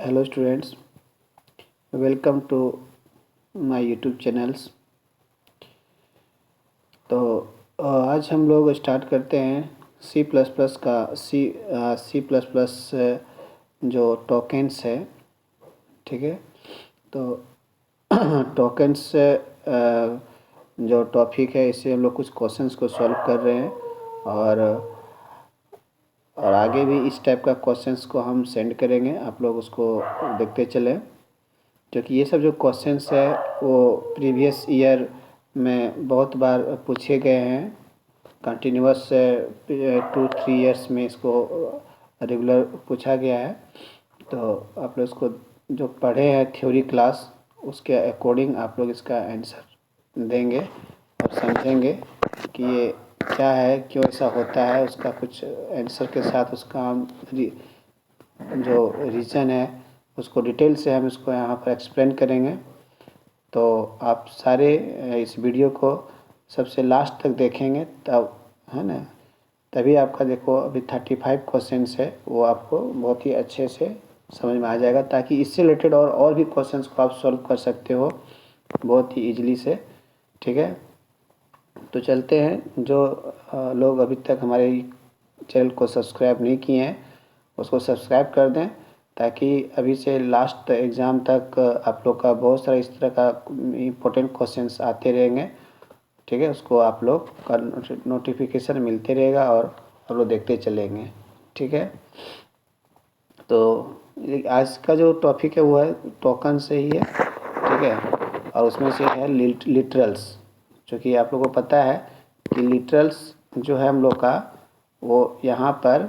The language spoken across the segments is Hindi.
Hello students, welcome to my YouTube channels. तो आज हम लोग स्टार्ट करते हैं सी प्लस प्लस का सी प्लस प्लस जो टोकेंस है। ठीक है, तो टोकेंस जो टॉपिक है, इससे हम लोग कुछ क्वेश्चंस को सॉल्व कर रहे हैं और आगे भी इस टाइप का क्वेश्चंस को हम सेंड करेंगे, आप लोग उसको देखते चलें। क्योंकि ये सब जो क्वेश्चंस है वो प्रीवियस ईयर में बहुत बार पूछे गए हैं। कंटिन्यूअस 2-3 ईयर्स में इसको रेगुलर पूछा गया है। तो आप लोग इसको जो पढ़े हैं थ्योरी क्लास, उसके अकॉर्डिंग आप लोग इसका आंसर देंगे और समझेंगे कि ये क्या है, क्यों ऐसा होता है। उसका कुछ आंसर के साथ उसका जो रीज़न है उसको डिटेल से हम इसको यहाँ पर एक्सप्लेन करेंगे। तो आप सारे इस वीडियो को सबसे लास्ट तक देखेंगे, तब है ना, तभी आपका देखो अभी 35 क्वेश्चंस है वो आपको बहुत ही अच्छे से समझ में आ जाएगा, ताकि इससे रिलेटेड और भी क्वेश्चंस को आप सॉल्व कर सकते हो बहुत ही ईजिली से। ठीक है, तो चलते हैं। जो लोग अभी तक हमारे चैनल को सब्सक्राइब नहीं किए हैं उसको सब्सक्राइब कर दें, ताकि अभी से लास्ट एग्ज़ाम तक आप लोग का बहुत सारा इस तरह का इम्पोर्टेंट क्वेश्चंस आते रहेंगे। ठीक है, उसको आप लोग का नोटिफिकेशन मिलते रहेगा और आप लोग देखते चलेंगे। ठीक है, तो आज का जो टॉपिक है वो है टोकन से ही है। ठीक है, और उसमें से है लिटरल्स। क्योंकि आप लोगों को पता है कि लिटरल्स जो है हम लोग का, वो यहाँ पर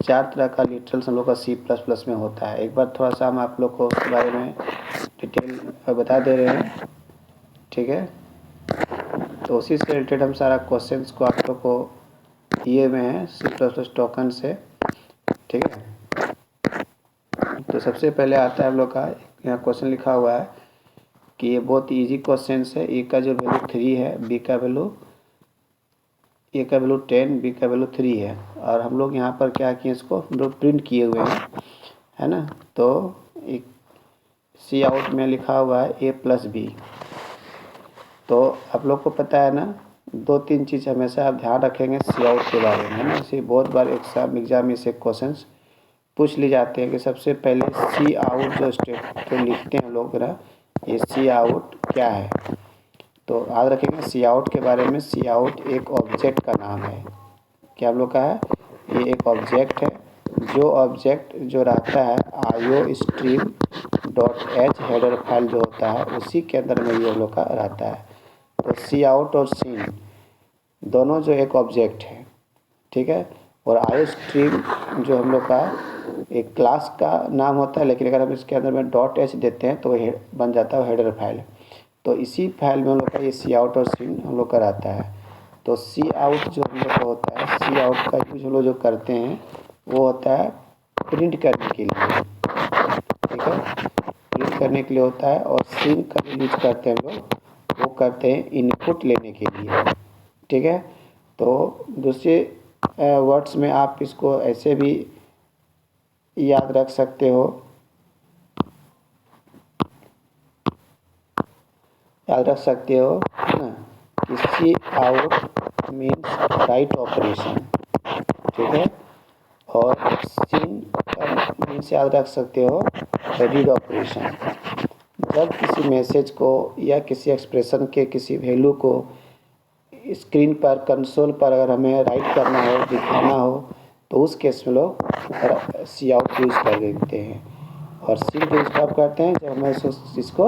4 तरह का लिटरल्स हम लोग का सी प्लस प्लस में होता है। एक बार थोड़ा सा हम आप लोग को उसके बारे में डिटेल बता दे रहे हैं। ठीक है, तो उसी से रिलेटेड हम सारा क्वेश्चंस को आप लोग को दिए हुए हैं सी प्लस प्लस टोकन से। ठीक है, तो सबसे पहले आता है हम लोग का, यहाँ क्वेश्चन लिखा हुआ है कि ये बहुत इजी क्वेश्चन है। ए का जो वैल्यू 3 है, बी का वैल्यू, ए का वैल्यू 10, बी का वैल्यू 3 है। और हम लोग यहाँ पर क्या किए, इसको हम लोग प्रिंट किए हुए हैं, है ना। तो एक सी आउट में लिखा हुआ है ए प्लस बी। तो आप लोग को पता है ना, 2-3 चीज़ हमेशा आप ध्यान रखेंगे सी आउट के बारे में, है ना। इसे बहुत बार एग्ज़ाम में से क्वेश्चन पूछ लिए जाते हैं कि सबसे पहले सी आउट जो स्टेट जो लिखते हैं लोग ना, ये सी आउट क्या है। तो याद रखेंगे सी आउट के बारे में। सी आउट एक ऑब्जेक्ट का नाम है। क्या हम लोग का है, ये एक ऑब्जेक्ट है। जो ऑब्जेक्ट जो रहता है IO stream dot H header file जो होता है, उसी के अंदर में ये लोग का रहता है। तो सी आउट और सीन दोनों जो एक ऑब्जेक्ट है। ठीक है, और आईओ स्ट्रीम जो हम लोग का एक क्लास का नाम होता है, लेकिन अगर हम इसके अंदर में डॉट एच देते हैं तो वो बन जाता है हेडर फाइल। तो इसी फाइल में हम लोग का ये सी आउट और सीन हम लोग का रहता है। तो सी आउट जो हम लोग का होता है, सी आउट का यूज हम लोग जो करते हैं वो होता है प्रिंट करने के लिए। ठीक है, प्रिंट करने के लिए होता है। और सीन का जो यूज करते हैं हम लोग, वो करते हैं इनपुट लेने के लिए। ठीक है, तो दूसरे वर्ड्स में आप इसको ऐसे भी याद रख सकते हो, है ना, कि सी आउट मीन्स राइट ऑपरेशन। ठीक है, और सीन मीन्स याद रख सकते हो रीड ऑपरेशन। जब किसी मैसेज को या किसी एक्सप्रेशन के किसी वैल्यू को स्क्रीन पर, कंसोल पर अगर हमें राइट करना हो, दिखाना हो, तो उस केस में लोग सी आउट यूज़ कर देते हैं। और सीन का यूज़ कब करते हैं, जब हमें इसको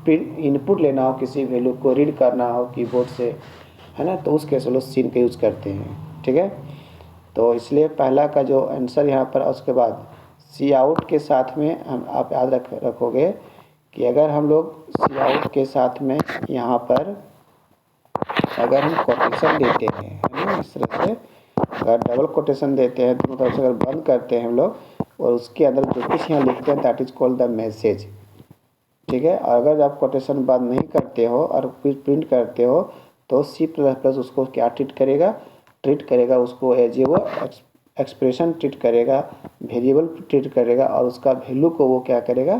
इनपुट लेना हो, किसी वैल्यू को रीड करना हो कीबोर्ड से, है ना, तो उस केस में लोग सीन का यूज़ करते हैं। ठीक है, तो इसलिए पहला का जो आंसर यहाँ पर, उसके बाद सी आउट के साथ में हम आप याद रखोगे कि अगर हम लोग सी आउट के साथ में यहाँ पर अगर हम कोटेशन देते हैं, है ना, इस तरह से अगर डबल कोटेशन देते हैं, दोनों तरफ से अगर बंद करते हैं हम लोग, और उसके अंदर जो कुछ यहाँ लिखते हैं that is called the message. ठीक है, अगर आप कोटेशन बंद नहीं करते हो और फिर प्रिंट करते हो, तो सी प्लस प्लस उसको क्या ट्रीट करेगा उसको एज ए वो एक्सप्रेशन ट्रीट करेगा, वेरिएबल ट्रीट करेगा और उसका वैल्यू को वो क्या करेगा,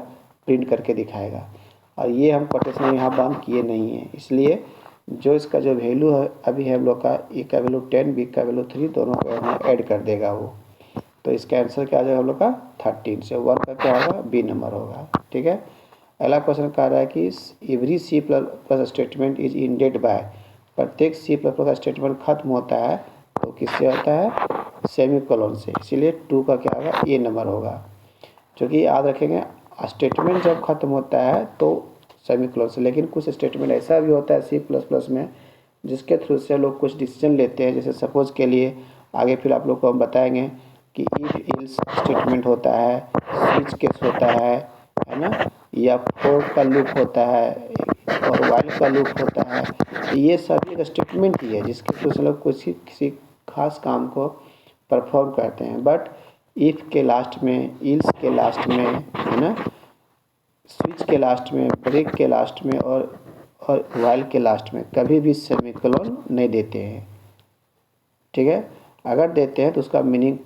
प्रिंट करके दिखाएगा। और ये हम कोटेशन में यहाँ बंद किए नहीं हैं, इसलिए जो इसका जो वैल्यू है अभी है हम लोग का, ए का वैल्यू 10, बी का वैल्यू 3, दोनों को यहाँ ऐड कर देगा वो। तो इसका आंसर क्या आ जाएगा हम लोग का 13 से 1 का क्या होगा, बी नंबर होगा। ठीक है। अगला क्वेश्चन कह रहा है कि every C plus statement is ended by, प्रत्येक सी प्लस प्लस का स्टेटमेंट खत्म होता है तो किससे होता है, सेमीकोलन से, इसीलिए 2 का क्या होगा, ए नंबर होगा। क्योंकि याद रखेंगे स्टेटमेंट जब खत्म होता है तो सेमीकोलन से, लेकिन कुछ स्टेटमेंट ऐसा भी होता है सी प्लस प्लस में जिसके थ्रू से लोग कुछ डिसीजन लेते हैं। जैसे सपोज के लिए आगे फिर आप लोग को हम बताएंगे कि इफ इल्स स्टेटमेंट होता है, स्विच केस होता है ना, या फोर का लूप होता है और वाइल का लूप होता है। तो ये सभी एक स्टेटमेंट ही है जिसके थ्रू से लोग किसी खास काम को परफॉर्म करते हैं। बट इफ़ के लास्ट में, इल्स के लास्ट में, है ना, स्विच के लास्ट में, ब्रेक के लास्ट में और वाइल के लास्ट में कभी भी सेमीकोलन नहीं देते हैं। ठीक है। अगर देते हैं तो उसका मीनिंग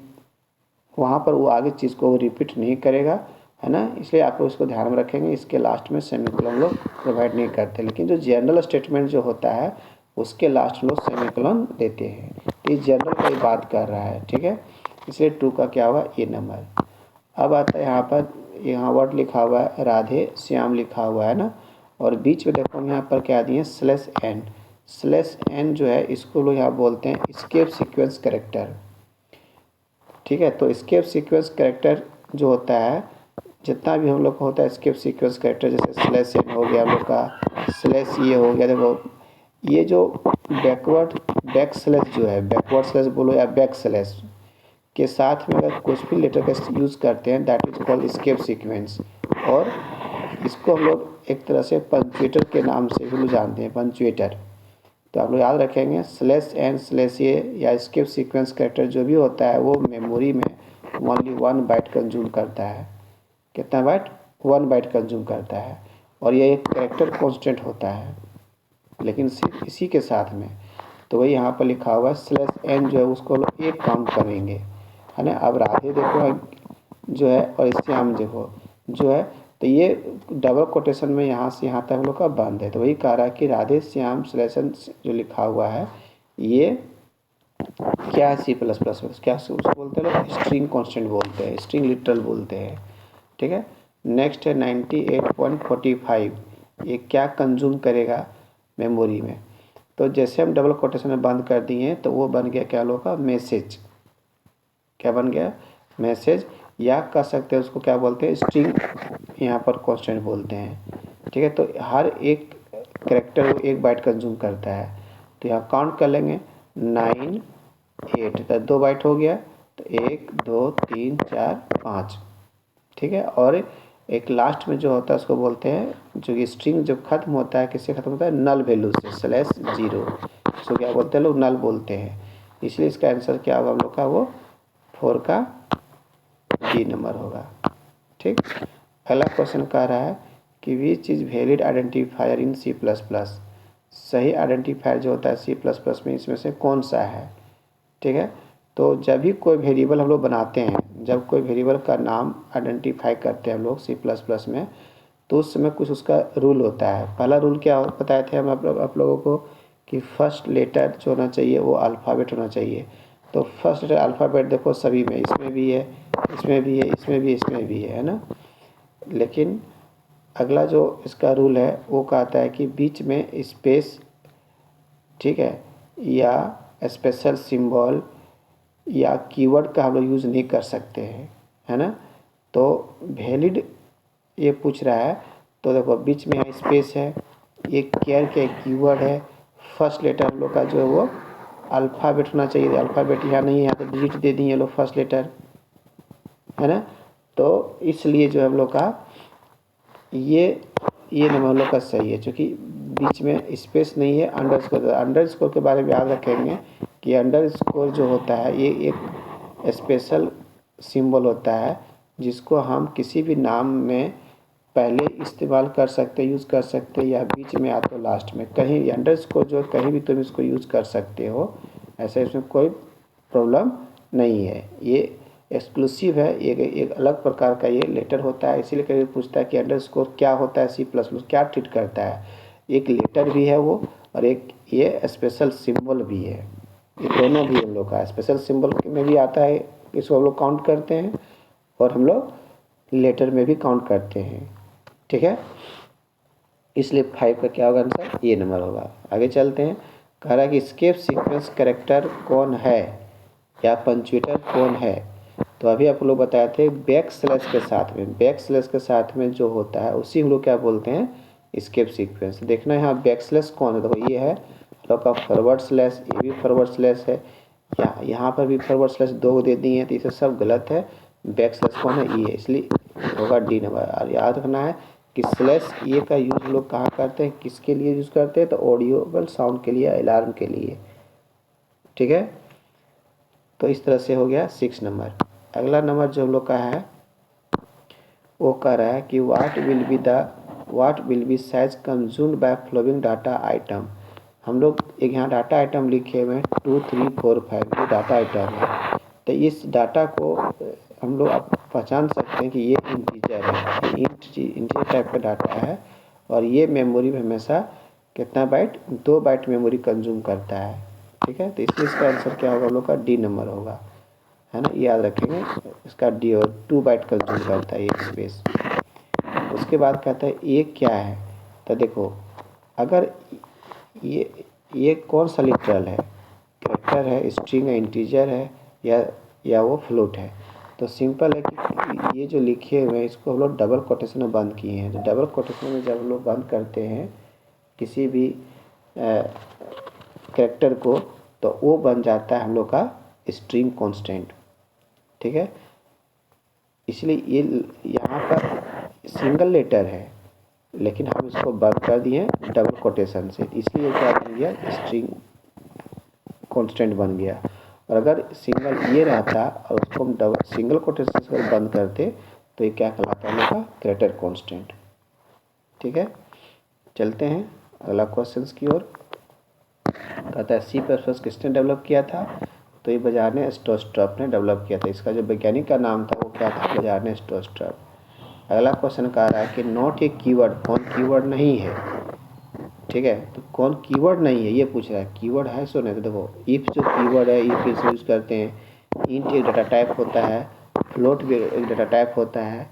वहाँ पर वो आगे चीज़ को रिपीट नहीं करेगा, है ना, इसलिए आप लोग इसको ध्यान में रखेंगे। इसके लास्ट में सेमीकोलन लोग प्रोवाइड नहीं करते, लेकिन जो जनरल स्टेटमेंट जो होता है उसके लास्ट में लोग सेमीकोलन देते हैं। ये जनरल का ही बात कर रहा है। ठीक है, इसलिए 2 का क्या होगा, ए नंबर। अब आता है यहाँ पर, यहाँ वर्ड लिखा हुआ है राधे श्याम लिखा हुआ है ना, और बीच में देखो हम यहाँ पर क्या दिए, स्लैश एन। स्लैश एन जो है इसको लोग यहाँ बोलते हैं एस्केप सीक्वेंस कैरेक्टर। ठीक है, तो एस्केप सीक्वेंस कैरेक्टर जो होता है, जितना भी हम लोग का होता है एस्केप सीक्वेंस कैरेक्टर, जैसे स्लैश एन हो गया हम लोग का, स्लैश ये हो गया। देखो ये जो बैक स्लैश जो है, बैकवर्ड स्लैश बोलो या बैक स्लैश के साथ में अगर कुछ भी लेटर का यूज़ करते हैं that is called escape sequence. और इसको हम लोग एक तरह से पंक्चुएटर के नाम से भी जानते हैं, पंक्चुएटर। तो आप लोग याद रखेंगे स्लैश एन स्लैश ए या एस्केप सीक्वेंस कैरेक्टर जो भी होता है वो मेमोरी में ओनली 1 बाइट कंज्यूम करता है। कितना बाइट, 1 बाइट कंज्यूम करता है। और ये एक कैरेक्टर कांस्टेंट होता है, लेकिन सिर्फ इसी के साथ में। तो वही यहाँ पर लिखा हुआ है स्लैश एन जो है उसको लोग एक काउंट करेंगे, है ना। अब राधे देखो जो है और श्याम देखो जो है, तो ये डबल कोटेशन में यहाँ से यहाँ तक हम लोग का बंद है। तो वही कह रहा है कि राधे श्याम स्लैश एन जो लिखा हुआ है ये क्या है, सी प्लस प्लस में क्या उसको बोलते हैं लोग, स्ट्रिंग कांस्टेंट बोलते हैं, स्ट्रिंग लिटरल बोलते हैं। ठीक है। नेक्स्ट है 98.45, ये क्या कंज्यूम करेगा मेमोरी में। तो जैसे हम डबल कोटेशन में बंद कर दिए तो वो बन गया क्या लोग का, मैसेज। क्या बन गया, मैसेज, या कह सकते हैं उसको क्या बोलते हैं, स्ट्रिंग यहाँ पर कांस्टेंट बोलते हैं। ठीक है, तो हर एक कैरेक्टर वो 1 बाइट कंज्यूम करता है। तो यहाँ काउंट कर लेंगे 9 8, तो 2 बाइट हो गया, तो 1 2 3 4 5। ठीक है, और एक लास्ट में जो होता है उसको बोलते हैं, जो कि स्ट्रिंग जब खत्म होता है किससे खत्म होता है, नल वैल्यू से, /0, उसको क्या बोलते हैं लोग, नल बोलते हैं। इसलिए इसका आंसर क्या होगा हम लोग का, वो 4 का डी नंबर होगा। ठीक। अगला क्वेश्चन कह रहा है कि which is valid identifier in C plus plus, सही आइडेंटिफायर जो होता है सी प्लस प्लस में इसमें से कौन सा है। ठीक है, तो जब भी कोई वेरिएबल हम लोग बनाते हैं, जब कोई वेरिएबल का नाम आइडेंटिफाई करते हैं हम लोग सी प्लस प्लस में, तो उस समय कुछ उसका रूल होता है। पहला रूल क्या बताए थे हम आप लोगों को कि फर्स्ट लेटर जो होना चाहिए वो अल्फ़ाबेट होना चाहिए। तो फर्स्ट लेटर अल्फ़ाबेट देखो सभी में, इसमें भी है, इसमें भी है, इसमें भी, इसमें भी है ना। लेकिन अगला जो इसका रूल है वो कहता है कि बीच में स्पेस, ठीक है, या स्पेशल सिंबल या कीवर्ड का हम लोग यूज़ नहीं कर सकते हैं, है ना। तो वैलिड ये पूछ रहा है, तो देखो बीच में स्पेस है, ये केयर के कीवर्ड है, फर्स्ट लेटर हम लोग का जो है वो अल्फ़ाबेट होना चाहिए। अल्फ़ाबेट यहाँ नहीं है, यहाँ तो डिलीट दे दिए लोग फर्स्ट लेटर, है ना। तो इसलिए जो हम लोग का ये नंबर हम लोग का सही है, क्योंकि बीच में स्पेस नहीं है। अंडरस्कोर के बारे में याद रखेंगे कि अंडरस्कोर जो होता है ये एक स्पेशल सिंबल होता है जिसको हम किसी भी नाम में पहले इस्तेमाल कर सकते, यूज़ कर सकते, या बीच में या तो लास्ट में, कहीं अंडरस्कोर जो कहीं भी तुम इसको यूज़ कर सकते हो, ऐसा इसमें कोई प्रॉब्लम नहीं है, ये एक्सक्लूसिव है, एक अलग प्रकार का ये लेटर होता है। इसीलिए कभी पूछता है कि अंडरस्कोर क्या होता है, C++ क्या ट्रीट करता है। एक लेटर भी है वो, और एक ये स्पेशल सिंबल भी है। ये दोनों भी हम लोग का स्पेशल सिंबल में भी आता है, इसको हम लोग काउंट करते हैं, और हम लोग लेटर में भी काउंट करते हैं। ठीक है, इसलिए 5 का क्या होगा आंसर, ये नंबर होगा। आगे चलते हैं। कह रहा है कि एस्केप सीक्वेंस कैरेक्टर कौन है या पंक्चुएटर कौन है। तो अभी आप लोग बताए थे बैक स्लैश के साथ में, बैक स्लैश के साथ में जो होता है उसी हम लोग क्या बोलते हैं, एस्केप सीक्वेंस। देखना है यहाँ बैक स्लैश कौन है, देखो ये है हम लोग का फॉरवर्ड स्लैश, ये भी फॉरवर्ड स्लैश है, यहाँ पर भी फॉरवर्ड स्लैश 2 दे दिए हैं, तो इसे सब गलत है। बैक स्लैश कौन है, ये, इसलिए होगा डी नंबर। और याद रखना है कि स्लैश ये का यूज़ हम लोग कहाँ करते हैं, किसके लिए यूज़ करते हैं, तो ऑडियोबल साउंड के लिए, अलार्म के लिए। ठीक है, तो इस तरह से हो गया 6 नंबर। अगला नंबर जो हम लोग का है वो कह रहा है कि what will be size consumed by flowing data item. हम लोग एक यहाँ डाटा आइटम लिखे हुए हैं 2, 3, 4, 5, ये डाटा आइटम है। तो इस डाटा को हम लोग आप पहचान सकते हैं कि ये इंटीजर है, ये इंटीजर टाइप का डाटा है, और ये मेमोरी में हमेशा कितना बाइट, 2 बाइट मेमोरी कंज्यूम करता है। ठीक है, तो इसलिए इसका आंसर क्या होगा हम लोग का, डी नंबर होगा, है ना, याद रखेंगे इसका डी, और 2 बाइट कंज्यूम करता है ये स्पेस। उसके बाद कहता है ये क्या है, तो देखो अगर ये कौन सा लिटरल है, कैरेक्टर है, स्ट्रिंग है, इंटीजर है, या वो फ्लोट है। तो सिंपल है कि ये जो लिखे हुए हैं इसको हम लोग डबल कोटेशन में बंद किए हैं। तो डबल कोटेशन में जब हम लोग बंद करते हैं किसी भी कैरेक्टर को, तो वो बन जाता है हम लोग का स्ट्रिंग कांस्टेंट। ठीक है, इसलिए ये यहाँ पर सिंगल लेटर है, लेकिन हम इसको बंद कर दिए डबल कोटेशन से, इसलिए क्या बन गया, स्ट्रिंग कांस्टेंट बन गया। और अगर सिंगल ये रहता और उसको हम डबल सिंगल कोटेशन से बंद करते तो ये क्या कहलाता है हम लोग का, कैरेक्टर कांस्टेंट। ठीक है, चलते हैं अगला क्वेश्चन की ओर। कहता है C++ किसने डेवलप किया था, तो ये बजाज ने स्टोस्ट्रप ने डेवलप किया था। इसका जो वैज्ञानिक का नाम था वो क्या था, बजाज ने स्टोस्ट्रप। अगला क्वेश्चन कह रहा है कि नॉट ए कीवर्ड, कौन कीवर्ड नहीं है। ठीक है, तो कौन कीवर्ड नहीं है ये पूछ रहा है, कीवर्ड है सो नहीं। तो देखो इफ जो कीवर्ड है, इफ इसे यूज़ करते हैं, इंट एक डाटा टाइप होता है, फ्लोट भी एक डाटा टाइप होता है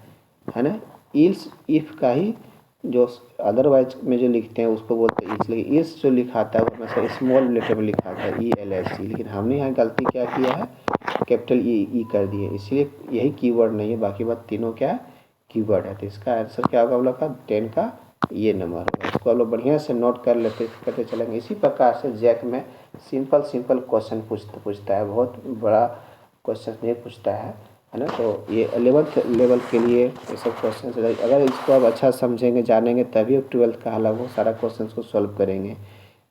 ना। इल्स इफ का ही जो अदरवाइज में जो लिखते हैं उसको बोलते हैं इल्स, लेकिन इल्स जो लिखाता है वो हमेशा स्मॉल लेटर में लिखा था, ELSE, लेकिन हमने यहाँ गलती क्या किया है, कैपिटल ई कर दिए, इसलिए यही कीवर्ड नहीं है, बाकी बात तीनों क्या कीवर्ड है। तो इसका आंसर क्या होगा हम लोग का, 10 का ये नंबर होगा। इसको हम लोग बढ़िया से नोट कर लेते करते चलेंगे। इसी प्रकार से जैक में सिंपल क्वेश्चन पूछता है, बहुत बड़ा क्वेश्चन नहीं पूछता है ना। तो ये 11th लेवल के लिए ये सब क्वेश्चन, अगर इसको आप अच्छा समझेंगे जानेंगे तभी 12th का हल वो सारा क्वेश्चन को सॉल्व करेंगे।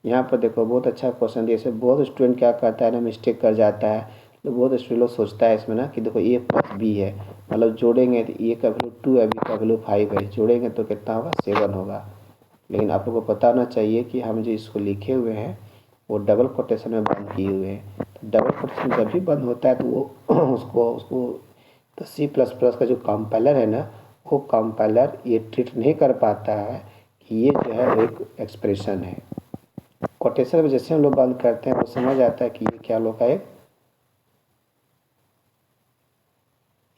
यहाँ पर देखो बहुत अच्छा क्वेश्चन दिया। जैसे बहुत स्टूडेंट क्या करता है ना, मिस्टेक कर जाता है, तो बहुत स्टूडेंट लोग सोचता है इसमें ना कि देखो A+B है, मतलब जोड़ेंगे तो A का वैल्यू 2 है, B का वैल्यू 5 है, जोड़ेंगे तो कितना होगा, 7 होगा। लेकिन आप लोगों को पता होना चाहिए कि हम जो इसको लिखे हुए हैं वो डबल कोटेशन में बंद किए हुए हैं। तो डबल कोटेशन जब भी बंद होता है तो वो उसको तो C++ का जो कंपाइलर है ना, वो कंपाइलर ये ट्रीट नहीं कर पाता है कि ये जो है एक एक्सप्रेशन है। कोटेशन में जैसे हम लोग बंद करते हैं वो समझ आता है कि ये क्या लोग का एक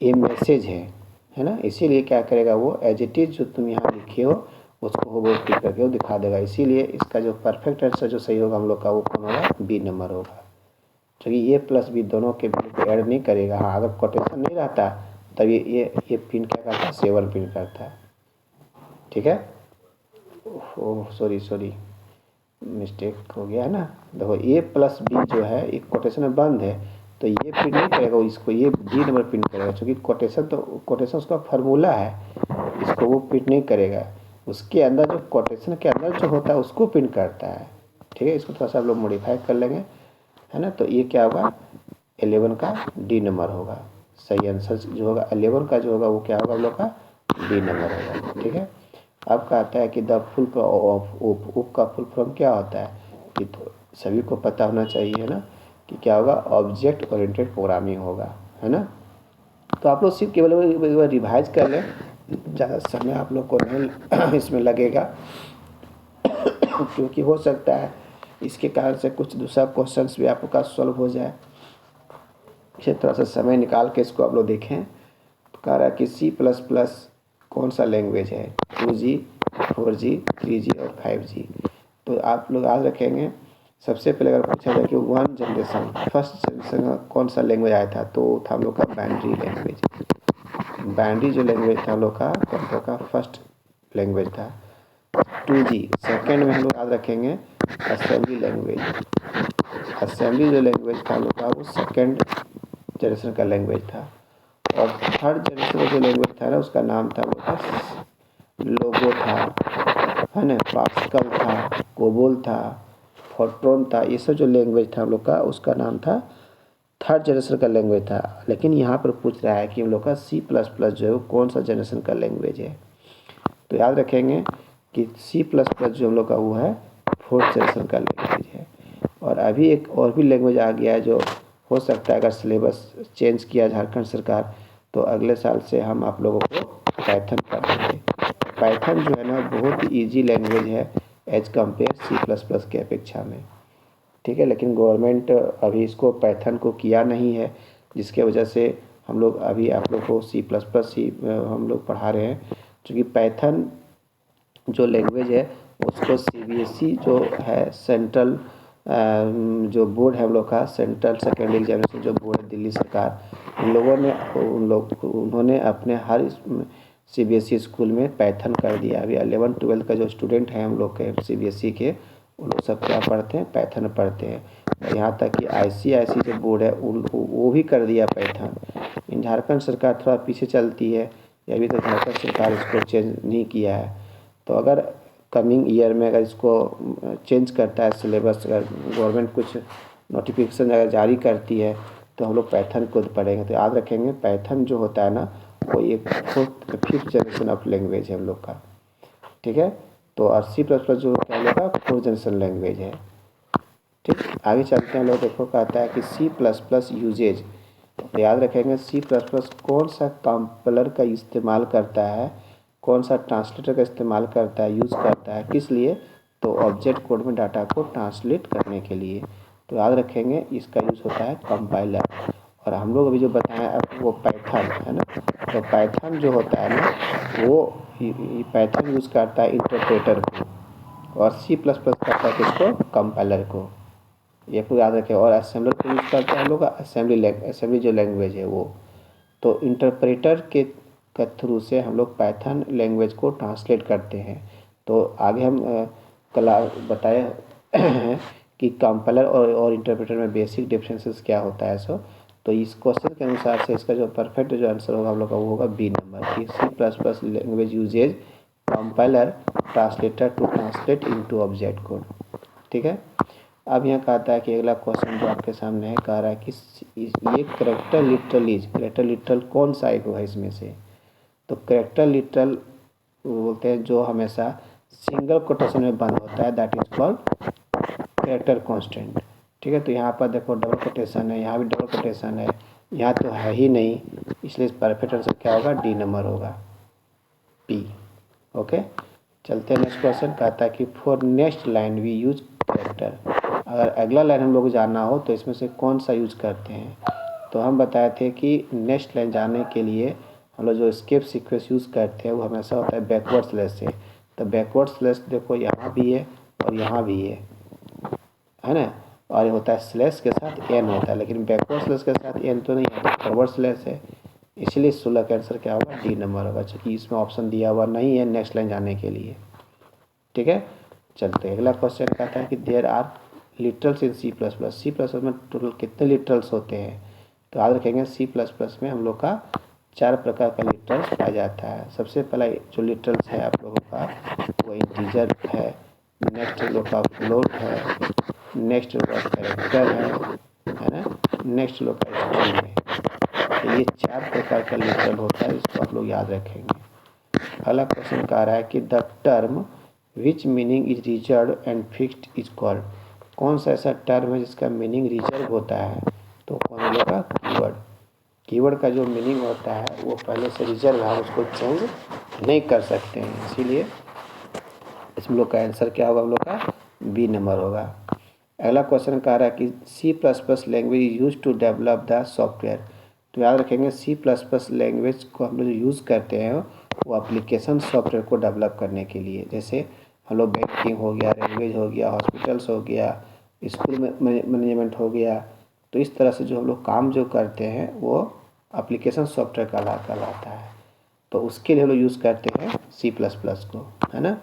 मैसेज है ना। इसीलिए क्या करेगा वो, एज इट इज़ जो तुम यहाँ लिखे हो उसको वो क्लिक करके वो दिखा देगा। इसीलिए इसका जो परफेक्ट आंसर जो सही होगा हम लोग का वो कौन होगा, B नंबर होगा, क्योंकि A+B दोनों के वैल्यू को ऐड नहीं करेगा। हाँ, अगर कोटेशन नहीं रहता तब ये प्रिंट क्या करता है, 7 प्रिंट करता है। ठीक है, ओह सॉरी मिस्टेक हो गया है ना। देखो A+B जो है एक कोटेशन में बंद है, तो ये प्रिंट नहीं करेगा इसको, ये D नंबर प्रिंट करेगा, क्योंकि कोटेशन उसका फार्मूला है, इसको वो प्रिंट नहीं करेगा। उसके अंदर जो कोटेशन के अंदर जो होता है उसको प्रिंट करता है। ठीक है, इसको थोड़ा सा आप लोग मॉडिफाई कर लेंगे, है ना। तो ये क्या होगा, 11 का D नंबर होगा। सही आंसर जो होगा 11 का जो होगा वो क्या होगा हम लोग का, D नंबर होगा। ठीक है, अब कहता है कि द फुल ऑफ उप का फुल फॉर्म क्या होता है, कि तो सभी को पता होना चाहिए, है ना। कि क्या होगा, ऑब्जेक्ट ओरिएंटेड प्रोग्रामिंग होगा, है ना। तो आप लोग सिर्फ केवल एक बार रिवाइज कर लें, ज़्यादा समय आप लोग को नहीं इसमें लगेगा क्योंकि हो सकता है इसके कारण से कुछ दूसरा क्वेश्चंस भी आपका सॉल्व हो जाए। इसे थोड़ा सा समय निकाल के इसको आप लोग देखें। तो कह रहा है कि C++ कौन सा लैंग्वेज है, 2G, 4G, 3G और 5G। तो आप लोग याद रखेंगे, सबसे पहले अगर पूछा जाए कि फर्स्ट जनरेशन का कौन सा लैंग्वेज आया था, तो था हम लोग का बाइनरी लैंग्वेज। बाइनरी जो लैंग्वेज था हम लोग का कंप्यूटर का फर्स्ट लैंग्वेज था। 2G सेकेंड में हम लोग याद रखेंगे असेंबली लैंग्वेज। असेंबली जो लैंग्वेज था हम लोग का वो सेकेंड जनरेशन का लैंग्वेज था। और थर्ड जनरेशन का जो लैंग्वेज था ना, उसका नाम था वो था लोगो था, है ना, पास्कल था, कोबोल था, फोर्ट्रॉन था। ये सब जो लैंग्वेज था हम लोग का, उसका नाम था थर्ड जनरेशन का लैंग्वेज था। लेकिन यहाँ पर पूछ रहा है कि हम लोग का C++ जो है वो कौन सा जनरेशन का लैंग्वेज है। तो याद रखेंगे कि C++ जो हम लोग का वो है फोर्थ जनरेशन का लैंग्वेज है। और अभी एक और भी लैंग्वेज आ गया है जो हो सकता है अगर सिलेबस चेंज किया झारखंड सरकार तो अगले साल से हम आप लोगों को पाइथन पढ़ देंगे। पाइथन जो है ना बहुत ही ईजी लैंग्वेज है एज कम्पेयर C++ के अपेक्षा में, ठीक है। लेकिन गवर्नमेंट अभी इसको पाइथन को किया नहीं है, जिसके वजह से हम लोग अभी आप लोग को C++ ही हम लोग पढ़ा रहे हैं। क्योंकि पाइथन जो लैंग्वेज है उसको CBSE जो है सेंट्रल जो बोर्ड है हम लोग का सेंट्रल सेकेंडरी एग्जामिनेशन जो बोर्ड है दिल्ली सरकार, उन्होंने अपने हर CBSE स्कूल में पाइथन कर दिया। अभी 11-12 का जो स्टूडेंट हैं हम लोग के CBSE के, वो लोग सब क्या पढ़ते हैं, पाइथन पढ़ते हैं। और यहाँ तक कि ICISI जो बोर्ड है वो भी कर दिया पाइथन। झारखंड सरकार थोड़ा पीछे चलती है, अभी तक झारखंड सरकार इसको चेंज नहीं किया है। तो अगर कमिंग ईयर में अगर इसको चेंज करता है सिलेबस, अगर गवर्नमेंट कुछ नोटिफिकेशन अगर जारी करती है तो हम लोग पाइथन खुद पढ़ेंगे। तो याद रखेंगे पाइथन जो होता है ना वो एक फिफ्थ जनरेशन ऑफ लैंग्वेज है हम लोग का, ठीक है। तो और C++ जो हम लोग का फोर्थ जनरेशन लैंग्वेज है, ठीक। आगे चलते हैं लोग, देखो कहता है कि C++ यूजेज। तो याद रखेंगे C++ कौन सा कंपाइलर का इस्तेमाल करता है, कौन सा ट्रांसलेटर का इस्तेमाल करता है, यूज़ करता है, किस लिए, तो ऑब्जेक्ट कोड में डाटा को ट्रांसलेट करने के लिए। तो याद रखेंगे इसका यूज़ होता है कंपाइलर। और हम लोग अभी जो बताएं अब वो पाइथन है ना, तो पाइथन जो होता है ना वो पाइथन यूज़ करता है इंटरप्रेटर को और C++ करता है किसको, कंपाइलर को, ये को याद रखें। और असेंबलर को यूज़ करते हैं हम लोग असेंबली जो लैंग्वेज है वो। तो इंटरप्रेटर के थ्रू से हम लोग पाइथन लैंग्वेज को ट्रांसलेट करते हैं। तो आगे हम कल बताए हैं कि कंपाइलर और इंटरप्रेटर में बेसिक डिफरेंसेस क्या होता है। सो तो इस क्वेश्चन के अनुसार से इसका जो परफेक्ट जो आंसर होगा हम लोग का वो होगा B नंबर की C++ language uses compiler translator to translate into object code, ठीक है। अब यहाँ कहता है कि अगला क्वेश्चन जो आपके सामने है कह रहा है कि ये करेक्टर लिटरल कौन सा एक है इसमें से। तो करेक्टर लिटरल बोलते हैं जो हमेशा सिंगल कोटेशन में बंद होता है, that is called character constant, ठीक है। तो यहाँ पर देखो डबल कोटेशन है, यहाँ भी डबल कोटेशन है, यहाँ तो है ही नहीं, इसलिए परफेक्ट आंसर क्या होगा, D नंबर होगा, P, ओके। चलते हैं नेक्स्ट क्वेश्चन। कहता है कि for next line we use character. अगर अगला लाइन हम लोग जानना हो तो इसमें से कौन सा यूज करते हैं। तो हम बताए थे कि नेक्स्ट लाइन जानने के लिए हम लोग जो स्केप सीक्वेंस यूज़ करते हैं वो हमेशा होता है बैकवर्ड स्लैश से। तो बैकवर्ड स्लैश देखो यहाँ भी है और यहाँ भी है ना, और ये होता है स्लैश के साथ n होता है, लेकिन बैकवर्ड स्लैश के साथ n तो नहीं होता, फॉरवर्ड स्लैश है, इसलिए 16 का आंसर क्या होगा, D नंबर होगा, क्योंकि इसमें ऑप्शन दिया हुआ नहीं है नेक्स्ट लाइन जाने के लिए, ठीक है। चलते अगला क्वेश्चन कहता है कि there are literals in C++ में टोटल कितने लिटरल्स होते हैं। तो याद रखेंगे C++ में हम लोग का 4 प्रकार का लिटरल्स पाया जाता है। सबसे पहला जो लिटरल्स है आप लोगों का वो इंटीजर है, नेक्स्ट लोग का फ्लोट है, नेक्स्ट लोग का कैरेक्टर है ना, नेक्स्ट लोग का स्ट्रिंग है। तो ये 4 प्रकार का लिटरल होता है, इसको आप लोग याद रखेंगे। अगला क्वेश्चन कह रहा है कि the term which meaning is reserve and fixed is called. कौन सा ऐसा टर्म है जिसका मीनिंग रिजर्व होता है, तो कौन हम लोग का कीवर्ड। कीवर्ड का जो मीनिंग होता है वो पहले से रिजर्व है, उसको चेंज नहीं कर सकते हैं, इसीलिए इसमें लोग का आंसर क्या होगा, हम लोग का बी नंबर होगा। अगला क्वेश्चन कह रहा है कि C++ language use to develop the software. तो याद रखेंगे C++ लैंग्वेज को हम लोग यूज़ करते हैं वो एप्लीकेशन सॉफ्टवेयर को डेवलप करने के लिए, जैसे हम लोग बैंकिंग हो गया, रेलवेज हो गया, हॉस्पिटल्स हो गया, स्कूल मैनेजमेंट हो गया। तो इस तरह से जो हम लोग काम जो करते हैं वो एप्लीकेशन सॉफ्टवेयर कहलाता है। तो उसके लिए हम लोग यूज़ करते हैं C++ को, है ना।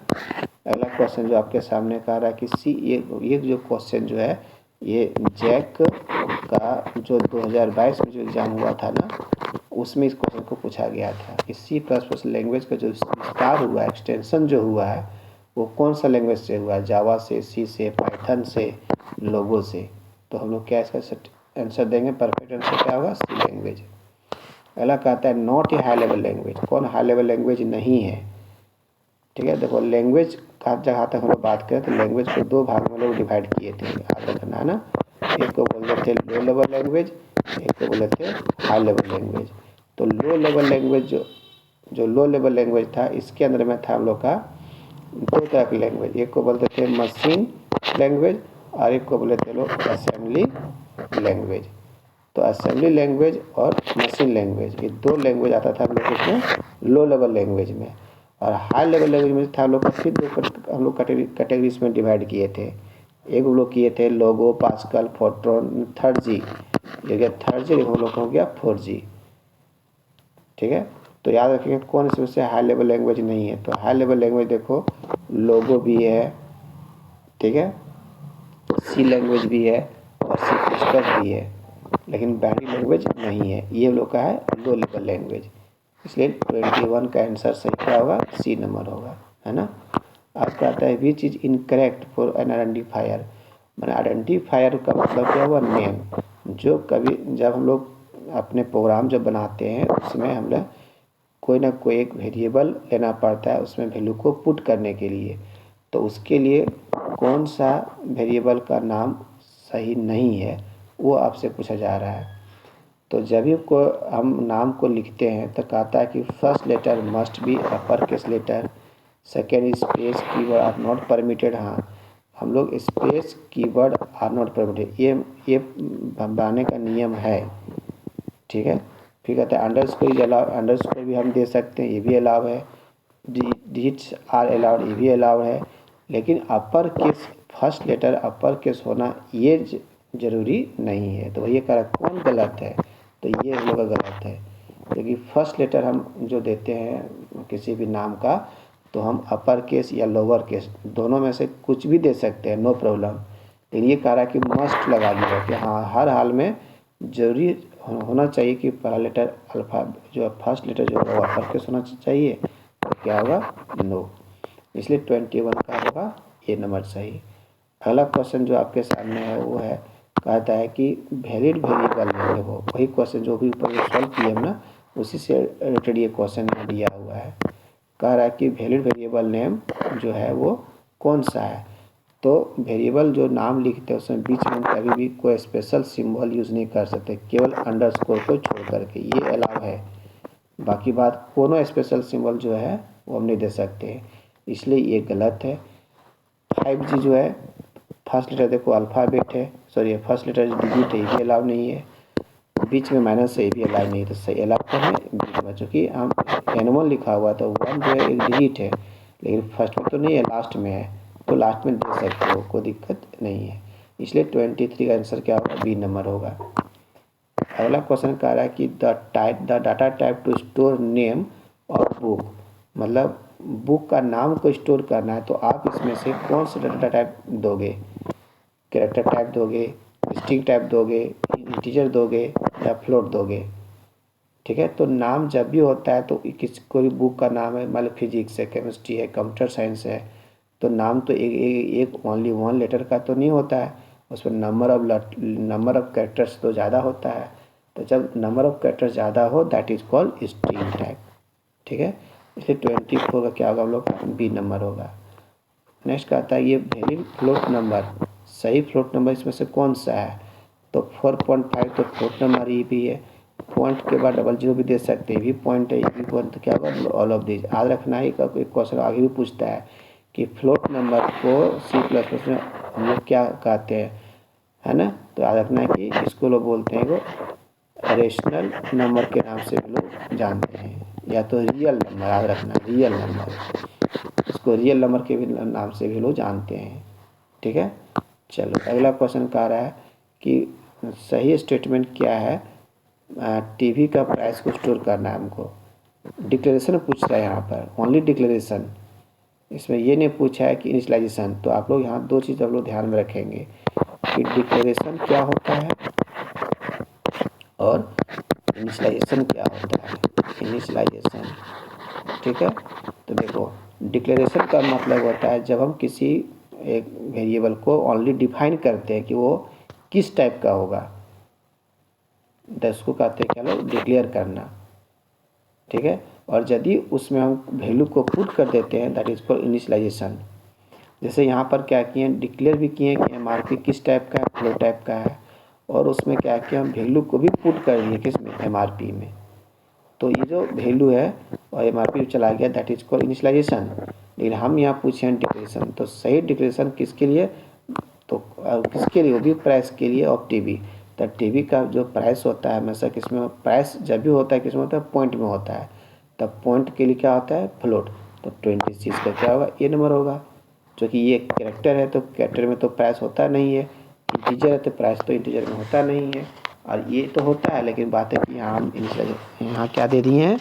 अगला क्वेश्चन जो आपके सामने कह रहा है कि ये जो क्वेश्चन जो है ये जैक का जो 2022 में जो एग्ज़ाम हुआ था ना, उसमें इस क्वेश्चन को पूछा गया था कि C++ लैंग्वेज का जो विस्तार हुआ, एक्सटेंशन जो हुआ है वो कौन सा लैंग्वेज से हुआ, जावा से, सी से, पाइथन से, लोगो से। तो हम लोग क्या इसका आंसर देंगे, परफेक्ट आंसर क्या होगा, सी लैंग्वेज। अगला कहता है not a high level language. कौन हाई लेवल लैंग्वेज नहीं है, ठीक है। देखो लैंग्वेज का जहाँ तक हम लोग बात करें तो लैंग्वेज को दो भाग में लोग डिवाइड किए थे, याद रखना है ना। एक को बोलते थे लो लेवल लैंग्वेज, एक को बोलते थे हाई लेवल लैंग्वेज। तो लो लेवल लैंग्वेज जो लो लेवल लैंग्वेज था, इसके अंदर में था हम लोग का दो तरह की लैंग्वेज, एक को बोलते थे मशीन लैंग्वेज और एक को बोलते थे लोग असेंबली लैंग्वेज। तो असेंबली लैंग्वेज और मशीन लैंग्वेज, ये दो लैंग्वेज आता था हम लोग उसमें लो लेवल लैंग्वेज में। और हाई लेवल लैंग्वेज में था हम लोग का फिर हम लोग कैटेगरीज में डिवाइड किए थे। एक हम लोग किए थे लोगो, पास्कल, फोर्ट्रॉन, थर्ड जी, ये गया थर्ड जी, हम लोग का हो गया 4G, ठीक है। तो याद रखिए कौन इसमें से हाई लेवल लैंग्वेज नहीं है। तो हाई लेवल लैंग्वेज देखो लोगो भी है, ठीक है, सी लैंग्वेज भी है और C++ भी है, लेकिन बाइनरी लैंग्वेज नहीं है। ये लोग का है लो लेवल लैंग्वेज, इसलिए 21 का आंसर सही क्या होगा, सी नंबर होगा, है ना। अब कहता है which is incorrect for an identifier. मैंने आइडेंटिफायर का मतलब क्या हुआ, नेम। जो कभी जब हम लोग अपने प्रोग्राम जब बनाते हैं उसमें हम लोग कोई ना कोई एक वेरिएबल लेना पड़ता है उसमें वैल्यू को पुट करने के लिए। तो उसके लिए कौन सा वेरिएबल का नाम सही नहीं है वो आपसे पूछा जा रहा है। तो जब भी को हम नाम को लिखते हैं तो कहता है कि first letter must be upper case letter, second space keyword are not permitted. हाँ, हम लोग space keyword are not permitted ये बनाने का नियम है, ठीक है। फिर कहते हैं अंडरस्कोर भी हम दे सकते हैं, ये भी अलाउ है। डिजिट्स आर अलाउड, ये भी अलाउड है। लेकिन upper case first letter upper case होना ये ज़रूरी नहीं है। तो ये कह कौन गलत है, तो ये हम लोग का गलत है, क्योंकि फर्स्ट लेटर हम जो देते हैं किसी भी नाम का तो हम अपर केस या लोअर केस दोनों में से कुछ भी दे सकते हैं, नो प्रॉब्लम। लेकिन ये कह रहा है कि मस्ट लगा दिया कि हाँ हर हाल में ज़रूरी होना चाहिए कि पहला लेटर अल्फ़ा जो फर्स्ट लेटर जो होगा वो अपर केस होना चाहिए, तो क्या होगा, नो। इसलिए 21 का होगा ये नंबर सही। अगला क्वेश्चन जो आपके सामने है वो है, कहता है कि वैलिड वेरिएबल नेम। देखो वही क्वेश्चन जो भी ऊपर सॉल्व किए हम ना, उसी से रिलेटेड ये क्वेश्चन दिया हुआ है। कह रहा है कि वैलिड वेरिएबल नेम जो है वो कौन सा है। तो वेरिएबल जो नाम लिखते हैं उसमें बीच में कभी भी कोई स्पेशल सिंबल यूज़ नहीं कर सकते, केवल अंडरस्कोर को छोड़ करके, ये अलाउ है। बाकी बात कोनो स्पेशल सिंबल जो है वो हम नहीं दे सकते, इसलिए ये गलत है। 5G जो है फर्स्ट लेटर देखो अल्फ़ाबेट है, सॉरी फर्स्ट लेटर डिजिट है, ये भी अलाउ नहीं है। बीच में माइनस है, ये भी अलाउ नहीं है। तो सही अलाउ कर है बीच में, चूँकि हम N1 लिखा हुआ तो 1 जो है एक डिजिट है, लेकिन फर्स्ट में तो नहीं है, लास्ट में है, तो लास्ट में दे सकते हो, कोई दिक्कत नहीं है। इसलिए 23 का आंसर क्या होगा, बी नंबर होगा। अगला क्वेश्चन कह रहा है कि the data type two store name और बुक, मतलब बुक का नाम को स्टोर करना है तो आप इसमें से कौन सा डाटा टाइप दोगे, कैरेक्टर टाइप दोगे, स्ट्रिंग टाइप दोगे, इंटीजर दोगे या फ्लोट दोगे, ठीक है। तो नाम जब भी होता है तो कोई बुक का नाम है, मान लो फिजिक्स है, केमिस्ट्री है, कंप्यूटर साइंस है, तो नाम तो एक ओनली 1 लेटर का तो नहीं होता है, उसमें नंबर ऑफ कैरेक्टर्स तो ज़्यादा होता है। तो जब नंबर ऑफ कैरेक्टर्स ज़्यादा हो that is called string type, ठीक है। इसलिए 24 का क्या होगा हम लोग का बी नंबर होगा। नेक्स्ट कहता है ये वैलिड फ्लोट नंबर सही फ्लोट नंबर इसमें से कौन सा है, तो 4.5 तो फ्लोट नंबर ही भी है। पॉइंट के बाद 00 भी दे सकते हैं, ये भी पॉइंट है, ये भी पॉइंट, तो क्या होगा ऑल ऑफ दिस। याद रखना है का एक क्वेश्चन आगे भी पूछता है कि फ्लोट नंबर को C++ में हम लोग क्या कहते हैं, है ना। तो याद रखना है कि इसको लोग बोलते हैं वो रेशनल नंबर के नाम से भी लोग जानते हैं, या तो रियल नंबर, याद रखना रियल नंबर, इसको रियल नंबर के भी नाम से भी लोग जानते हैं। ठीक है, चलो अगला क्वेश्चन कह रहा है कि सही स्टेटमेंट क्या है, टीवी का प्राइस को स्टोर करना है हमको। डिक्लेरेशन पूछ रहा है यहाँ पर, ओनली डिक्लेरेशन, इसमें ये नहीं पूछा है कि इनिशियलाइजेशन। तो आप लोग यहाँ दो चीज़ आप लोग ध्यान में रखेंगे कि डिक्लेरेशन क्या होता है और इनिशियलाइजेशन क्या होता है। इनिशियलाइजेशन, ठीक है। तो देखो डिक्लेरेशन का मतलब होता है जब हम किसी एक वेरिएबल को ओनली डिफाइन करते हैं कि वो किस टाइप का होगा, उसको कहते हैं क्या लोग डिक्लेयर करना। ठीक है, और यदि उसमें हम वैल्यू को पुट कर देते हैं दैट इज़ कॉल्ड इनिशियलाइजेशन। जैसे यहाँ पर क्या किए हैं, डिक्लेयर भी किए हैं कि एमआरपी किस टाइप का है, फ्लो टाइप का है, और उसमें क्या किया हम वैल्यू को भी पुट कर दिए किस में, एमआरपी में। तो ये जो वैल्यू है और एमआरपी चला गया दैट इज कॉल्ड इनिशियलाइजेशन। लेकिन हम यहाँ पूछे हैं डिक्लेरेशन, तो सही डिक्लेरेशन किसके लिए, तो किसके लिए, वो भी प्राइस के लिए ऑफ टीवी। तो टीवी का जो प्राइस होता है हमेशा किसमें, प्राइस जब भी होता है किसमें होता है, पॉइंट में होता है। तब पॉइंट के लिए क्या होता है, फ्लोट। तो 26 का क्या होगा, ये नंबर होगा। क्योंकि ये कैरेक्टर है तो कैरेक्टर में तो प्राइस होता नहीं है, इंटीजर है तो प्राइस तो इंटीजर में होता नहीं है। और ये तो होता है, लेकिन बात है कि यहाँ हम यहाँ क्या दे दिए हैं,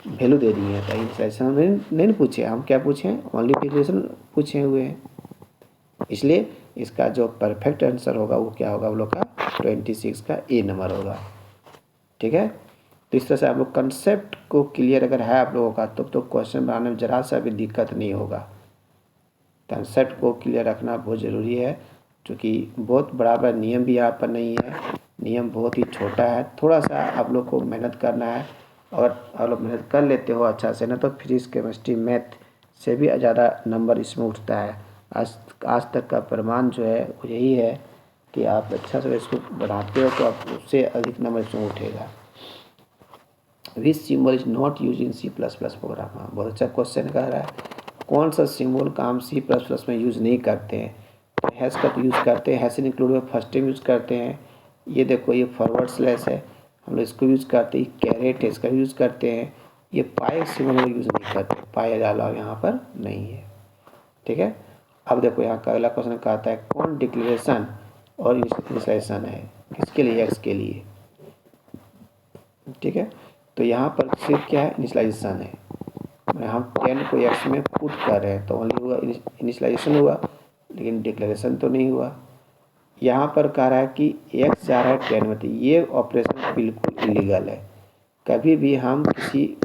वैल्यू दे दिए हैं। तो इनिशियलाइजेशन नहीं पूछे, हम क्या पूछे, ओनली डिक्लेरेशन पूछे हुए हैं। इसलिए इसका जो परफेक्ट आंसर होगा वो क्या होगा, हम लोग का 26 का ए नंबर होगा। ठीक है, तो इस तरह से आप लोग कंसेप्ट को क्लियर अगर है आप लोगों का तो क्वेश्चन बनाने में ज़रा सा भी दिक्कत नहीं होगा। कंसेप्ट को क्लियर रखना बहुत ज़रूरी है, क्योंकि बहुत बड़ा नियम भी यहाँ पर नहीं है, नियम बहुत ही छोटा है। थोड़ा सा आप लोग को मेहनत करना है, और आप लोग मेहनत कर लेते हो अच्छा से ना, तो फिजिक्स केमिस्ट्री मैथ से भी ज़्यादा नंबर इसमें उठता है। आज तक का प्रमाण जो है वो यही है कि आप अच्छा से इसको बढ़ाते हो तो आप उससे अधिक नंबर इसमें उठेगा। Which symbol is not use in C++ program, हाँ बहुत अच्छा क्वेश्चन कह रहा है। कौन सा सिंबल का हम C++ में यूज़ नहीं करते हैं, तो हैश का तो यूज़ करते हैं, हैश इंक्लूड में फर्स्ट टाइम यूज़ करते हैं। ये देखो ये फॉरवर्ड स्लैश है, हम लोग इसको यूज़ करते हैं, कैरेट है इसका यूज़ करते हैं। ये पाई सिंबल हम लोग यूज़ नहीं करते, पाई डाला यहाँ पर नहीं है। ठीक है, अब देखो यहाँ का अगला क्वेश्चन कहता है कौन डिक्लेरेशन और इनिशियलाइजेशन है, किसके लिए, एक्स के लिए। ठीक है, तो यहाँ पर सिर्फ क्या है, इनिशियलाइजेशन है। हम 10 को एक्स में पुट कर रहे हैं तो ओनली हुआ इनिशियलाइजेशन हुआ, लेकिन डिक्लेरेशन तो नहीं हुआ। यहाँ पर कह रहा है कि एक्स जा रहा है 10 में, तो ये ऑपरेशन बिल्कुल इलीगल है। कभी भी हम किसी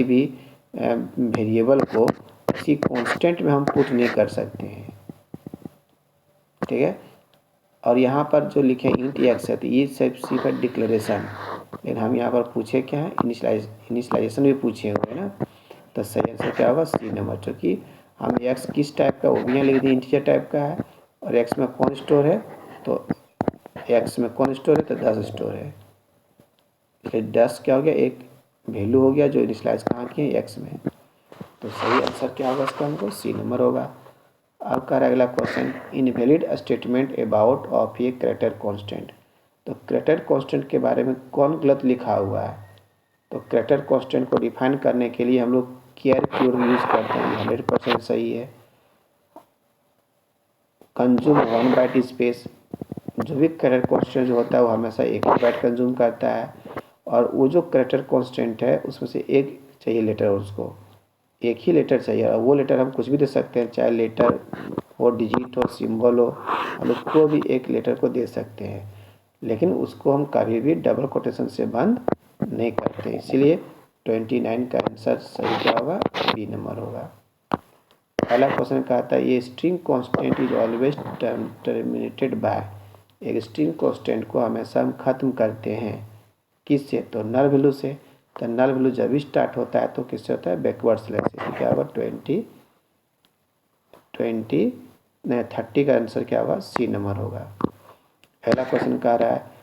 भी वेरिएबल को किसी कांस्टेंट में हम पुट नहीं कर सकते हैं। ठीक है, और यहाँ पर जो लिखे इंट एक्स है तो ये सिर्फ है डिक्लेरेशन, लेकिन हम यहाँ पर पूछे क्या है, इनिशियलाइजेशन भी पूछे हुए हैं ना। तो सही आंसर क्या होगा, सी नंबर। क्योंकि हम एक्स किस टाइप का, वो भी यहाँ लिख दिए इंटीजर टाइप का है, और एक्स में कौन स्टोर है, तो एक्स में कौन स्टोर है, तो 10 स्टोर है। इसलिए 10 क्या हो गया, एक वैल्यू हो गया जो इनिशियलाइज कहाँ की है, एक्स में। तो सही आंसर क्या होगा इसका, हमको सी नंबर होगा। अब का अगला question, invalid statement about of a character constant. तो कैरेक्टर कांस्टेंट के बारे में कौन गलत लिखा हुआ है, तो कैरेक्टर कांस्टेंट को डिफाइन करने के लिए हम लोग केयर क्योर यूज़ करते हैं, 100% सही है। कंज्यूम 1 बाइट स्पेस, जो भी कैरेक्टर कांस्टेंट जो होता है वो हमेशा 1 बाइट कंज्यूम करता है, और वो जो कैरेक्टर कांस्टेंट है उसमें से एक चाहिए लेटर, उसको एक ही लेटर चाहिए, और वो लेटर हम कुछ भी दे सकते हैं, चाहे लेटर हो, डिजिट हो, सिंबल हो, हम लोग को भी एक लेटर को दे सकते हैं, लेकिन उसको हम कभी भी डबल कोटेशन से बंद नहीं करते। इसीलिए 29 का आंसर सही क्या होगा, बी नंबर होगा। पहला क्वेश्चन कहता है ये string constant is always terminated bye, एक स्ट्रिंग कांस्टेंट को हमेशा हम खत्म करते हैं किससे, तो नल वैल्यू से। तो नल वैल्यू जब भी स्टार्ट होता है तो किससे होता है, बैकवर्ड स्लैश से। क्या होगा 20 30 का आंसर क्या होगा, सी नंबर होगा। पहला क्वेश्चन कह रहा है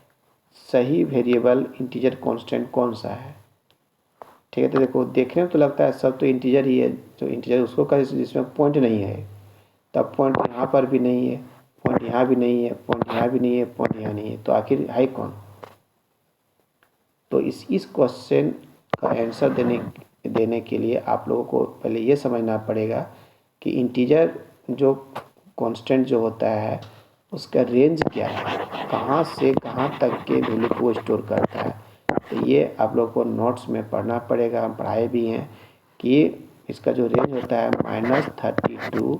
सही वेरिएबल इंटीजर कांस्टेंट कौन सा है। ठीक है, तो देखो देखने में तो लगता है सब तो इंटीजर ही है, जो इंटीजर उसको कहे जिसमें पॉइंट नहीं है, तब पॉइंट यहाँ पर भी नहीं है, पॉइंट यहाँ भी नहीं है, पॉइंट यहाँ भी नहीं है, पॉइंट यहाँ नहीं है, तो आखिर है कौन। तो इस क्वेश्चन का आंसर देने के लिए आप लोगों को पहले ये समझना पड़ेगा कि इंटीजर जो कांस्टेंट जो होता है उसका रेंज क्या है, कहाँ से कहाँ तक के वैल्यू को स्टोर करता है। तो ये आप लोग को नोट्स में पढ़ना पड़ेगा, हम पढ़ाए भी हैं कि इसका जो रेंज होता है -32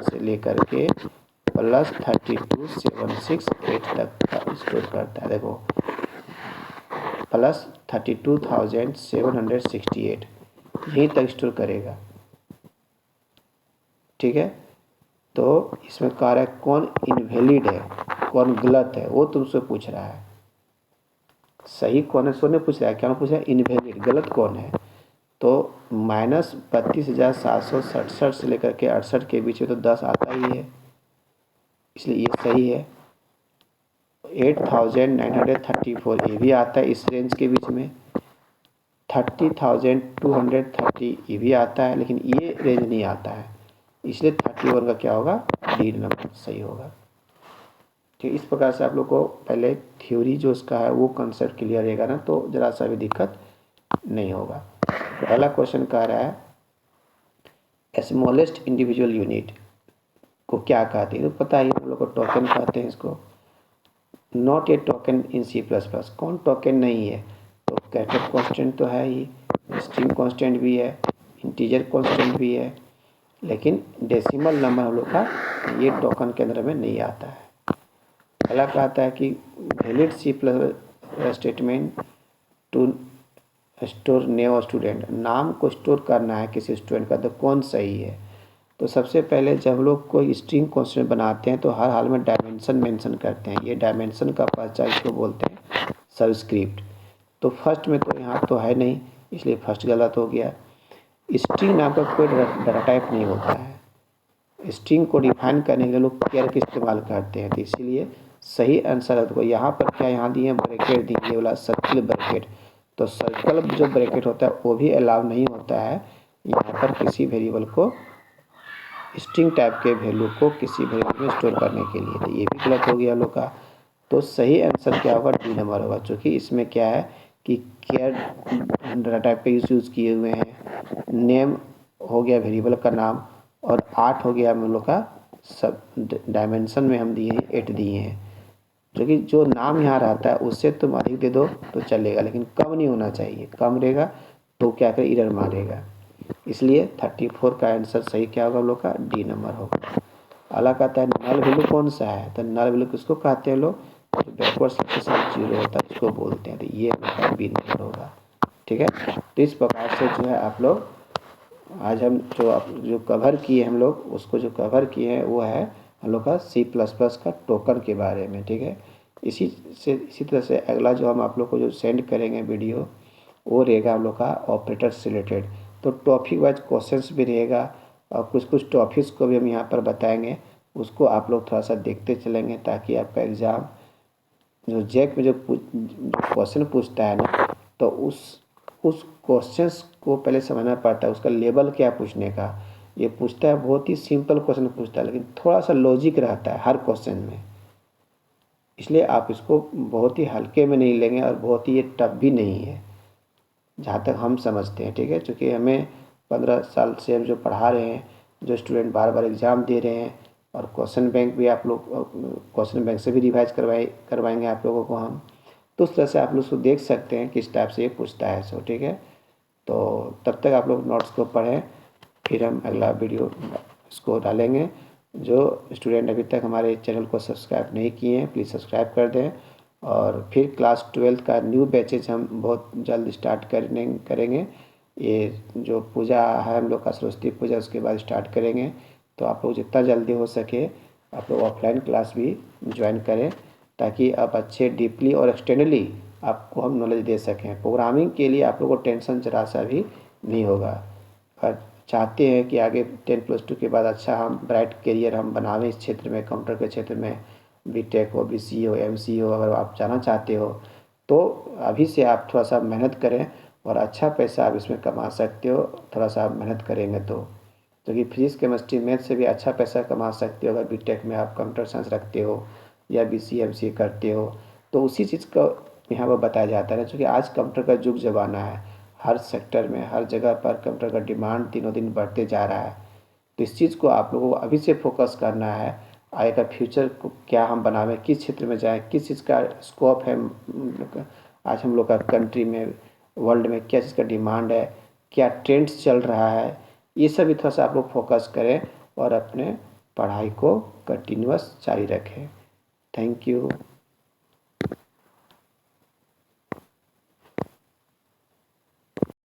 से लेकर के +32768 तक का स्टोर करता है। देखो +32,768 यहीं तक स्टोर करेगा। ठीक है, तो इसमें कह रहा है कौन इनवैलिड है, कौन गलत है, वो तुमसे पूछ रहा है। सही कौन है सो ने पूछ रहा है, क्या पूछ रहा है, इनवैलिड गलत कौन है। तो -32,767 से लेकर के 68 के बीच में तो 10 आता ही है, इसलिए ये सही है। 8,934 ये भी आता है इस रेंज के बीच में। 30,230 ये भी आता है, लेकिन ये रेंज नहीं आता है, इसलिए 31 का क्या होगा, डी नंबर सही होगा। ठीक, इस प्रकार से आप लोग को पहले थ्योरी जो उसका है वो कंसेप्ट क्लियर रहेगा ना, तो ज़रा सा भी दिक्कत नहीं होगा। तो पहला क्वेश्चन कह रहा है स्मॉलेस्ट इंडिविजुअल यूनिट को क्या कहते हैं, तो पता ही हम लोग को टोकन कहते हैं इसको। Not A token in C++, कौन टोकन नहीं है, तो कैरेक्टर कांस्टेंट तो है ही, स्ट्रिंग कांस्टेंट भी है, इंटीजर कांस्टेंट भी है, लेकिन डेसिमल नंबर हम लोग का ये टोकन के अंदर में नहीं आता है। पहला कहता है कि valid C+ statement to store name of student, नाम को स्टोर करना है किसी स्टूडेंट का, तो कौन सही है। तो सबसे पहले जब लोग कोई स्ट्रिंग कांस्टेंट बनाते हैं तो हर हाल में डायमेंशन मेंशन करते हैं, ये डायमेंशन का पहचान इसको बोलते हैं सबस्क्रिप्ट। तो फर्स्ट में तो यहाँ तो है नहीं, इसलिए फर्स्ट गलत हो गया। स्ट्रिंग नाम का कोई डाटा टाइप नहीं होता है, स्ट्रिंग को डिफाइन करने के लिए लोग केयर का इस्तेमाल करते हैं, तो इसीलिए सही आंसर है। तो यहाँ पर क्या यहाँ दिए ब्रैकेट दिए, ये वाला सर्किल ब्रैकेट, तो सर्कल जो ब्रैकेट होता है वो भी अलाउ नहीं होता है यहाँ पर किसी वेरिएबल को, स्ट्रिंग टाइप के वैल्यू को किसी वेरिएबल में स्टोर करने के लिए, तो ये भी गलत हो गया लोग का। तो सही आंसर क्या होगा, डी नंबर होगा, क्योंकि इसमें क्या है कि केयर डाटा टाइप के यूज़ किए हुए हैं, नेम हो गया वेरिएबल का नाम, और 8 हो गया हम लोग का सब डायमेंशन में हम दिए हैं 8 दिए हैं, जो कि जो नाम यहाँ रहता है उससे तुम अधिक दे दो तो चलेगा, लेकिन कम नहीं होना चाहिए, कम रहेगा तो क्या करे एरर मारेगा। इसलिए 34 का आंसर सही क्या होगा हम लोग का, डी नंबर होगा। अगला कहता है नल वैल्यू कौन सा है, तो नल वैल्यू किसको कहते हैं लोग, जो बैकवर्ड के साथ 0 होता है उसको बोलते हैं, तो ये बी नंबर होगा। ठीक है, तो इस प्रकार से जो है आप लोग आज हम जो कवर किए हम लोग, उसको जो कवर किए हैं वो है हम लोग का C++ का टोकन के बारे में। ठीक है, इसी तरह से अगला जो हम आप लोग को जो सेंड करेंगे वीडियो, वो रहेगा हम लोग का ऑपरेटर से रिलेटेड। तो टॉपिक वाइज क्वेश्चंस भी रहेगा, और कुछ टॉपिक्स को भी हम यहाँ पर बताएंगे, उसको आप लोग थोड़ा सा देखते चलेंगे, ताकि आपका एग्ज़ाम जो जैक में जो क्वेश्चन पूछता है ना, तो उस क्वेश्चंस को पहले समझना पड़ता है, उसका लेवल क्या पूछने का। ये पूछता है बहुत ही सिंपल क्वेश्चन पूछता है, लेकिन थोड़ा सा लॉजिक रहता है हर क्वेश्चन में, इसलिए आप इसको बहुत ही हल्के में नहीं लेंगे, और बहुत ही ये टफ भी नहीं है जहाँ तक हम समझते हैं। ठीक है, क्योंकि हमें 15 साल से हम जो पढ़ा रहे हैं, जो स्टूडेंट बार बार एग्ज़ाम दे रहे हैं, और क्वेश्चन बैंक भी आप लोग क्वेश्चन बैंक से भी रिवाइज करवाएंगे आप लोगों को हम, तो उस तरह से आप लोग उसको देख सकते हैं किस टाइप से ये पूछता है सो। ठीक है, तो तब तक आप लोग नोट्स को पढ़ें, फिर हम अगला वीडियो इसको डालेंगे। जो स्टूडेंट अभी तक हमारे चैनल को सब्सक्राइब नहीं किए हैं प्लीज़ सब्सक्राइब कर दें, और फिर क्लास 12 का न्यू बैचेज हम बहुत जल्द स्टार्ट करेंगे। ये जो पूजा है हम लोग का सरस्वती पूजा, उसके बाद स्टार्ट करेंगे, तो आप लोग जितना जल्दी हो सके आप लोग ऑफलाइन क्लास भी ज्वाइन करें, ताकि आप अच्छे डीपली और एक्सटेंडली आपको हम नॉलेज दे सकें। प्रोग्रामिंग के लिए आप लोगों को टेंशन जरा सा भी नहीं होगा, और चाहते हैं कि आगे 10+2 के बाद अच्छा हम ब्राइट करियर हम बनावें इस क्षेत्र में, कंप्यूटर के क्षेत्र में, बीटेक हो, बीसीए हो, एमसीए हो, अगर आप जाना चाहते हो तो अभी से आप थोड़ा सा मेहनत करें और अच्छा पैसा आप इसमें कमा सकते हो, थोड़ा सा आप मेहनत करेंगे तो। क्योंकि फिजिक्स केमिस्ट्री मैथ से भी अच्छा पैसा कमा सकते हो अगर बीटेक में आप कंप्यूटर साइंस रखते हो या बीसीए एमसीए करते हो। तो उसी चीज़ को यहाँ पर बताया जाता है, क्योंकि आज कंप्यूटर का युग ज़माना है, हर सेक्टर में हर जगह पर कंप्यूटर का डिमांड दिनों दिन बढ़ते जा रहा है। तो इस चीज़ को आप लोगों को अभी से फोकस करना है, आगे का फ्यूचर को क्या हम बनावें, किस क्षेत्र में जाएं, किस चीज़ का स्कोप है, आज हम लोग का कंट्री में, वर्ल्ड में क्या चीज़ का डिमांड है, क्या ट्रेंड्स चल रहा है, ये सब भी थोड़ा सा आप लोग फोकस करें और अपने पढ़ाई को कंटिन्यूअस जारी रखें। Thank you.